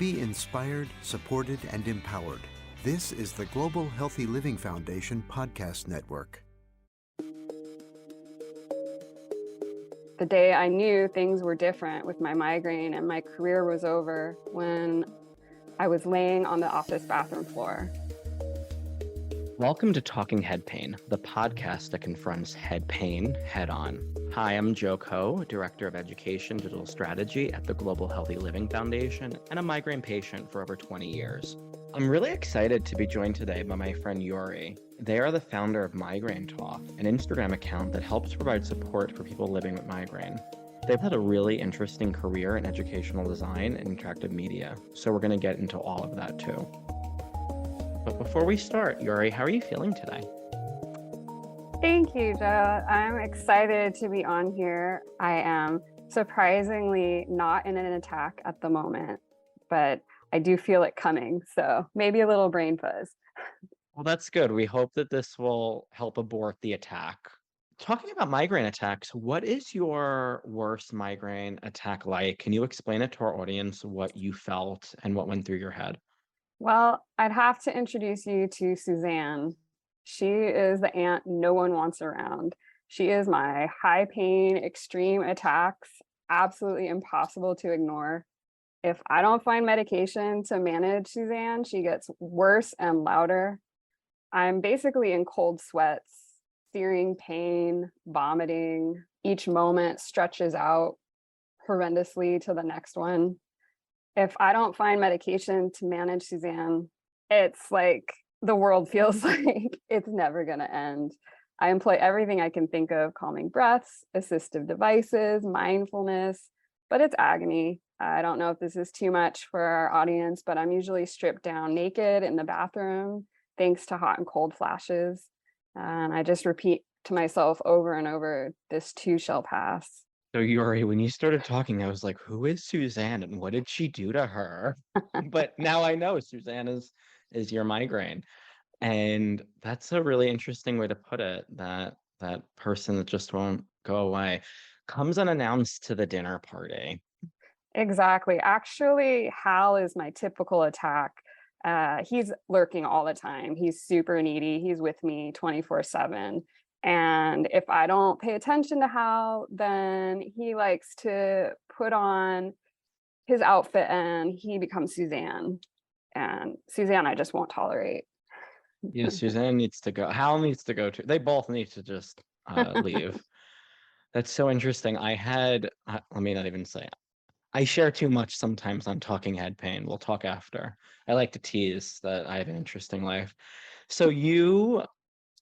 Be inspired, supported, and empowered. This is the Global Healthy Living Foundation podcast network. The day I knew things were different with my migraine and my career was over when I was laying on the office bathroom floor. Welcome to Talking Head Pain, the podcast that confronts head pain head on. Hi, I'm Joe Ko, Director of Education Digital Strategy at the Global Healthy Living Foundation and a migraine patient for over 20 years. I'm really excited to be joined today by my friend Yuri. They are the founder of Migraine Talk, an Instagram account that helps provide support for people living with migraine. They've had a really interesting career in educational design and interactive media, so we're going to get into all of that too. But before we start, Yuri, how are you feeling today? Thank you, Joe. I'm excited to be on here. I am surprisingly not in an attack at the moment, but I do feel it coming, so maybe a little brain fuzz. Well, that's good. We hope that this will help abort the attack. Talking about migraine attacks, what is your worst migraine attack like? Can you explain it to our audience, what you felt and what went through your head? Well, I'd have to introduce you to Suzanne. She is the aunt no one wants around. She is my high pain, extreme attacks, absolutely impossible to ignore. If I don't find medication to manage Suzanne, she gets worse and louder. I'm basically in cold sweats, searing pain, vomiting. Each moment stretches out horrendously to the next one. If I don't find medication to manage Suzanne, it's like the world feels like it's never going to end. I employ everything I can think of: calming breaths, assistive devices, mindfulness, but it's agony. I don't know if this is too much for our audience, but I'm usually stripped down naked in the bathroom, thanks to hot and cold flashes. And I just repeat to myself over and over, this too shall pass. So Yuri, when you started talking, I was like, who is Suzanne and what did she do to her? But now I know Suzanne is your migraine. And that's a really interesting way to put it, that person that just won't go away comes unannounced to the dinner party. Exactly. Actually, Hal is my typical attack. He's lurking all the time. He's super needy. He's with me 24/7. And if I don't pay attention to Hal, then he likes to put on his outfit and he becomes Suzanne. And Suzanne, I just won't tolerate. Yeah, Suzanne needs to go. Hal needs to go too. They both need to just leave. That's so interesting. Let me not even say it. I share too much sometimes on Talking Head Pain. We'll talk after. I like to tease that I have an interesting life. So you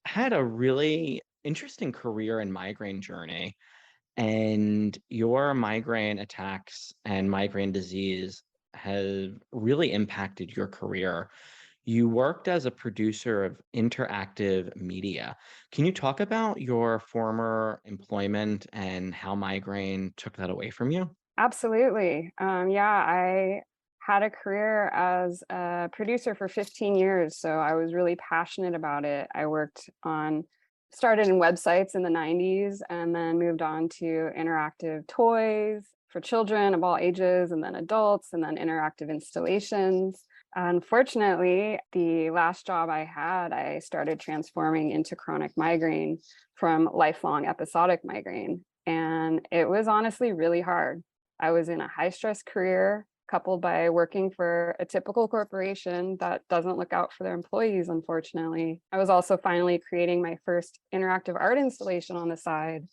had a really interesting career and migraine journey, and your migraine attacks and migraine disease have really impacted your career. You worked as a producer of interactive media. Can you talk about your former employment and how migraine took that away from you? Absolutely. Yeah, I had a career as a producer for 15 years, so I was really passionate about it. Started in websites in the 90s and then moved on to interactive toys for children of all ages and then adults and then interactive installations. Unfortunately, the last job I had, I started transforming into chronic migraine from lifelong episodic migraine. And it was honestly really hard. I was in a high stress career coupled by working for a typical corporation that doesn't look out for their employees, unfortunately. I was also finally creating my first interactive art installation on the side.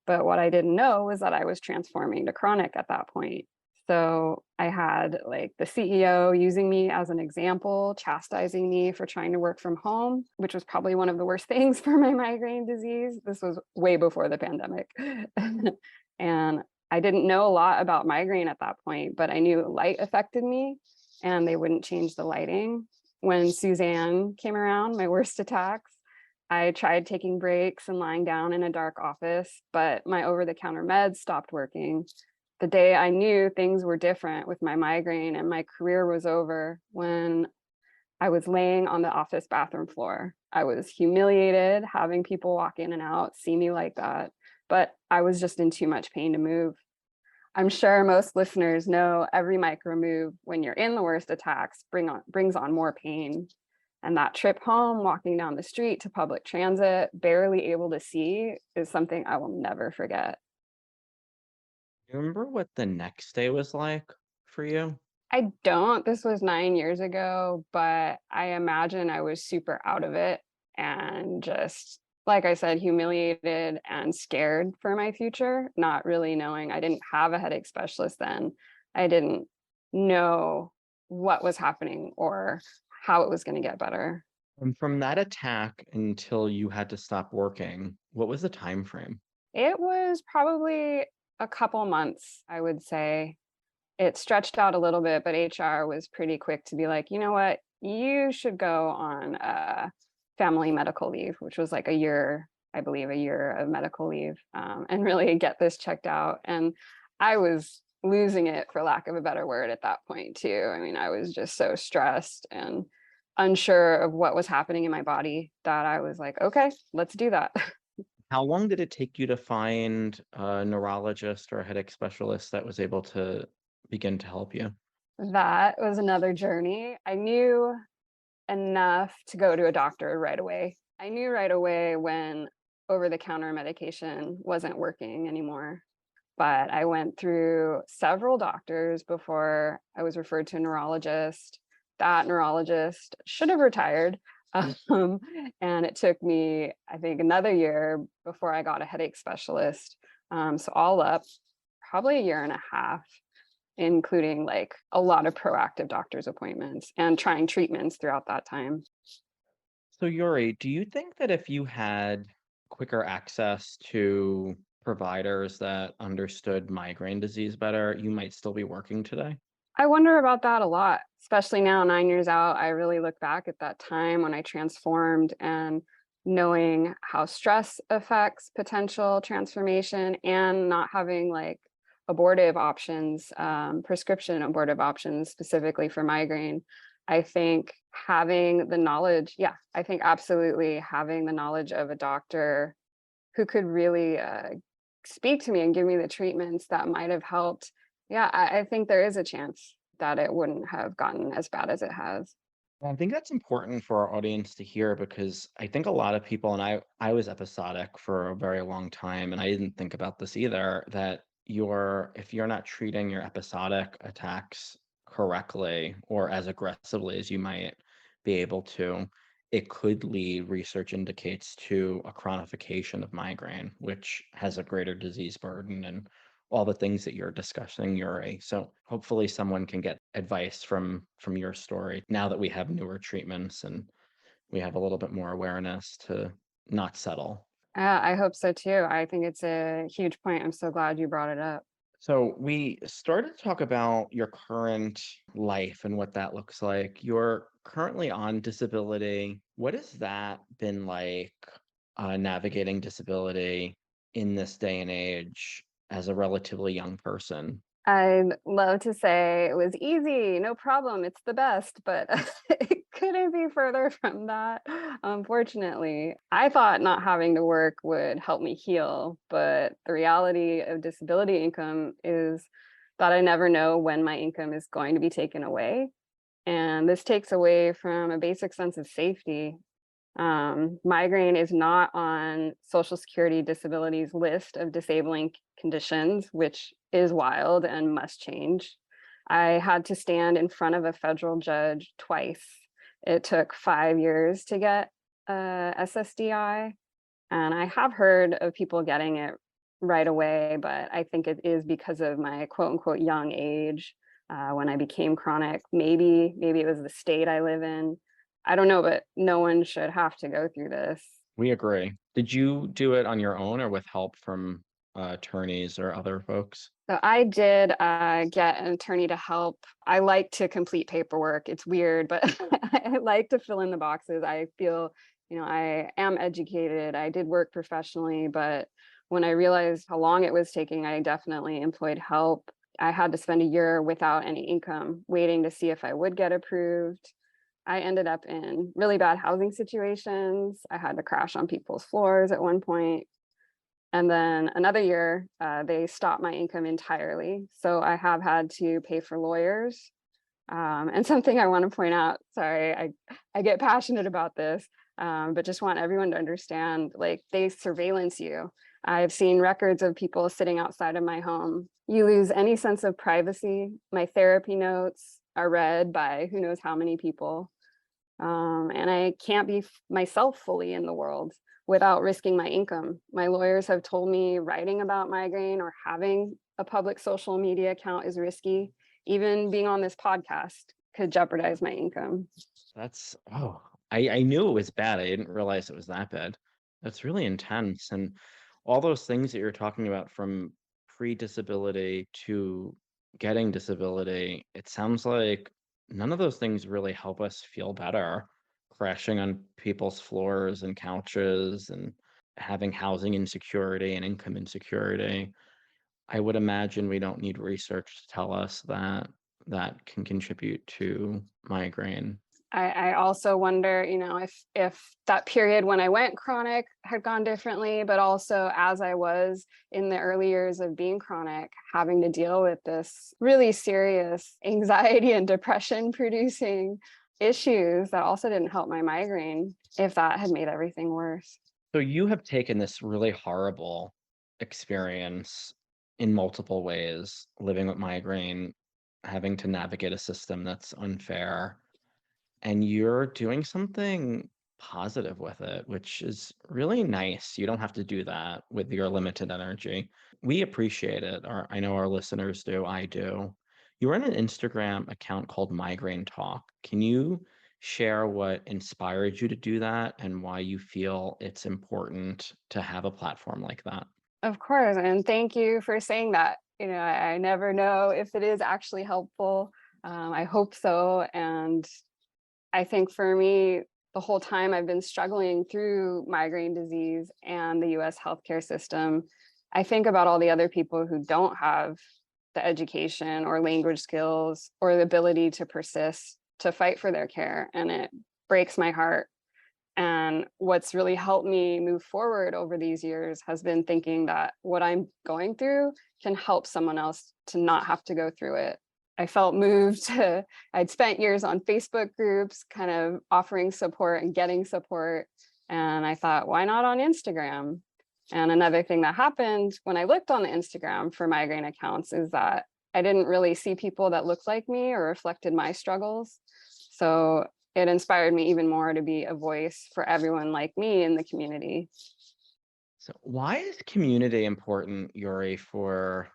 But what I didn't know was that I was transforming to chronic at that point. So I had like the CEO using me as an example, chastising me for trying to work from home, which was probably one of the worst things for my migraine disease. This was way before the pandemic. And I didn't know a lot about migraine at that point, but I knew light affected me and they wouldn't change the lighting. When Suzanne came around, my worst attacks, I tried taking breaks and lying down in a dark office, but my over-the-counter meds stopped working. The day I knew things were different with my migraine and my career was over when I was laying on the office bathroom floor. I was humiliated having people walk in and out, see me like that, but I was just in too much pain to move. I'm sure most listeners know every micro move when you're in the worst attacks brings on more pain. And that trip home, walking down the street to public transit, barely able to see, is something I will never forget. You remember what the next day was like for you? I don't. This was 9 years ago, but I imagine I was super out of it and just, like I said, humiliated and scared for my future, not really knowing. I didn't have a headache specialist then. I didn't know what was happening or how it was going to get better. And from that attack until you had to stop working, what was the time frame? It was probably a couple months, I would say. It stretched out a little bit, but HR was pretty quick to be like, you know what, you should go on family medical leave, which was like a year, I believe, a year of medical leave, and really get this checked out. And I was losing it, for lack of a better word, at that point too. I mean, I was just so stressed and unsure of what was happening in my body that I was like, okay, let's do that. How long did it take you to find a neurologist or a headache specialist that was able to begin to help you? That was another journey. I knew enough to go to a doctor right away. I knew right away when over-the-counter medication wasn't working anymore, but I went through several doctors before I was referred to a neurologist. That neurologist should have retired. Um, and it took me, I think, another year before I got a headache specialist. So all up, probably a year and a half, including like a lot of proactive doctor's appointments and trying treatments throughout that time. So, Yuri, do you think that if you had quicker access to providers that understood migraine disease better, you might still be working today? I wonder about that a lot, especially now, 9 years out. I really look back at that time when I transformed and knowing how stress affects potential transformation and not having like abortive options, prescription abortive options specifically for migraine. I think having the knowledge, yeah, I think absolutely having the knowledge of a doctor who could really speak to me and give me the treatments that might have helped. Yeah, I think there is a chance that it wouldn't have gotten as bad as it has. Well, I think that's important for our audience to hear because I think a lot of people, and I was episodic for a very long time, and I didn't think about this either, that if you're not treating your episodic attacks correctly or as aggressively as you might be able to, it could lead, research indicates, to a chronification of migraine, which has a greater disease burden and all the things that you're discussing, Yuri. So hopefully someone can get advice from your story now that we have newer treatments and we have a little bit more awareness to not settle. I hope so too. I think it's a huge point. I'm so glad you brought it up. So we started to talk about your current life and what that looks like. You're currently on disability. What has that been like, navigating disability in this day and age as a relatively young person? I'd love to say it was easy, no problem, it's the best, but it couldn't be further from that, unfortunately. I thought not having to work would help me heal, but the reality of disability income is that I never know when my income is going to be taken away. And this takes away from a basic sense of safety. Migraine is not on Social Security disabilities list of disabling conditions, which is wild and must change. I had to stand in front of a federal judge twice. It took 5 years to get SSDI, and I have heard of people getting it right away, but I think it is because of my quote unquote young age when I became chronic. Maybe it was the state I live in. I don't know, but no one should have to go through this. We agree. Did you do it on your own or with help from attorneys or other folks? So I did get an attorney to help. I like to complete paperwork. It's weird, but I like to fill in the boxes. I feel, I am educated. I did work professionally, but when I realized how long it was taking, I definitely employed help. I had to spend a year without any income, waiting to see if I would get approved. I ended up in really bad housing situations. I had to crash on people's floors at one point. And then another year, they stopped my income entirely. So I have had to pay for lawyers. And something I want to point out, sorry, I get passionate about this, but just want everyone to understand, like, they surveillance you. I've seen records of people sitting outside of my home. You lose any sense of privacy. My therapy notes are read by who knows how many people. And I can't be myself fully in the world without risking my income. My lawyers have told me writing about migraine or having a public social media account is risky. Even being on this podcast could jeopardize my income. That's, oh, I knew it was bad. I didn't realize it was that bad. That's really intense. And all those things that you're talking about, from pre-disability to getting disability, it sounds like none of those things really help us feel better. Crashing on people's floors and couches and having housing insecurity and income insecurity. I would imagine we don't need research to tell us that that can contribute to migraine. I also wonder, if that period when I went chronic had gone differently, but also as I was in the early years of being chronic, having to deal with this really serious anxiety and depression producing issues that also didn't help my migraine, if that had made everything worse. So you have taken this really horrible experience in multiple ways, living with migraine, having to navigate a system that's unfair, and you're doing something positive with it, which is really nice. You don't have to do that with your limited energy. We appreciate it, or I know our listeners do. I do. You run an Instagram account called Migraine Talk. Can you share what inspired you to do that and why you feel it's important to have a platform like that? Of course, and thank you for saying that. I never know if it is actually helpful. I hope so. And I think for me, the whole time I've been struggling through migraine disease and the US healthcare system, I think about all the other people who don't have the education or language skills or the ability to persist to fight for their care. And it breaks my heart. And what's really helped me move forward over these years has been thinking that what I'm going through can help someone else to not have to go through it. I felt moved to, I'd spent years on Facebook groups, kind of offering support and getting support. And I thought, why not on Instagram? And another thing that happened when I looked on the Instagram for migraine accounts is that I didn't really see people that looked like me or reflected my struggles. So it inspired me even more to be a voice for everyone like me in the community. So why is community important, Yuri, for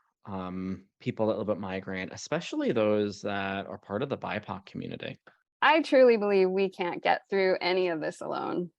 people that live with migraine, especially those that are part of the BIPOC community? I truly believe we can't get through any of this alone.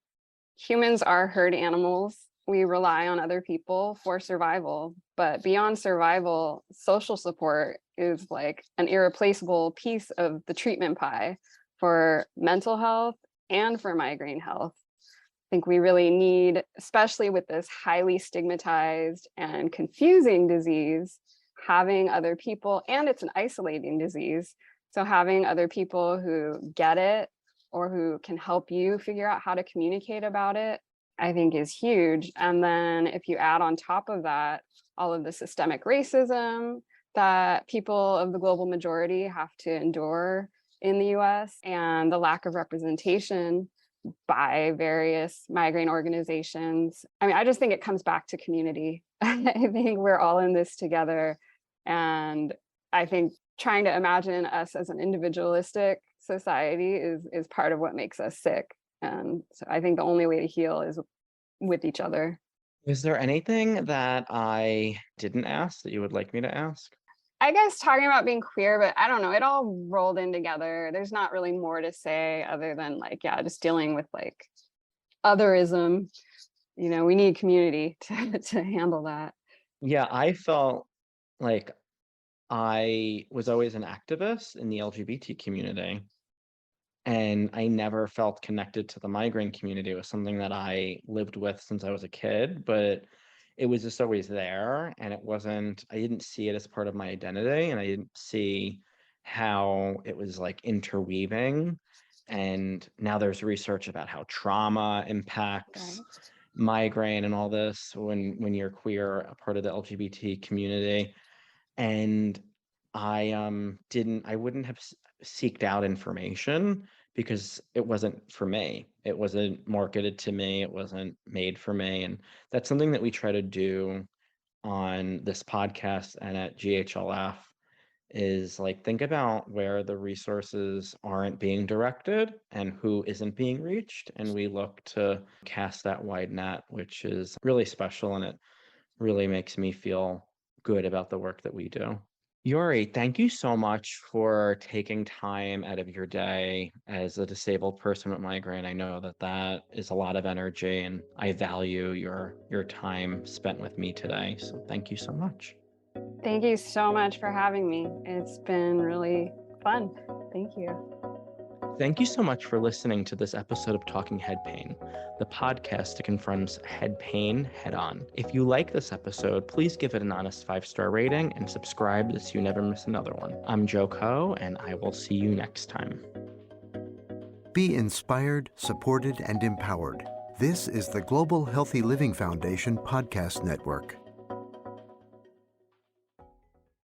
Humans are herd animals. We rely on other people for survival, but beyond survival, social support is like an irreplaceable piece of the treatment pie for mental health and for migraine health. I think we really need, especially with this highly stigmatized and confusing disease, having other people, and it's an isolating disease. So having other people who get it or who can help you figure out how to communicate about it, I think is huge. And then if you add on top of that, all of the systemic racism that people of the global majority have to endure in the US and the lack of representation by various migraine organizations. I mean, I just think it comes back to community. I think we're all in this together. And I think trying to imagine us as an individualistic society is part of what makes us sick. And so I think the only way to heal is with each other. Is there anything that I didn't ask that you would like me to ask? I guess talking about being queer, but I don't know, it all rolled in together. There's not really more to say other than like, yeah, just dealing with like otherism. We need community to handle that. Yeah, I felt like I was always an activist in the LGBT community, and I never felt connected to the migraine community. It was something that I lived with since I was a kid, but it was just always there, and I didn't see it as part of my identity, and I didn't see how it was like interweaving. And now there's research about how trauma impacts migraine and all this when you're queer, a part of the LGBT community. And I wouldn't have seeked out information because it wasn't for me. It wasn't marketed to me. It wasn't made for me. And that's something that we try to do on this podcast and at GHLF is like, think about where the resources aren't being directed and who isn't being reached. And we look to cast that wide net, which is really special. And it really makes me feel good about the work that we do. Yuri, thank you so much for taking time out of your day as a disabled person with migraine. I know that that is a lot of energy, and I value your time spent with me today. So thank you so much. Thank you so much for having me. It's been really fun. Thank you. Thank you so much for listening to this episode of Talking Head Pain, the podcast that confronts head pain head on. If you like this episode, please give it an honest 5-star rating and subscribe so you never miss another one. I'm Joe Coe, and I will see you next time. Be inspired, supported, and empowered. This is the Global Healthy Living Foundation Podcast Network.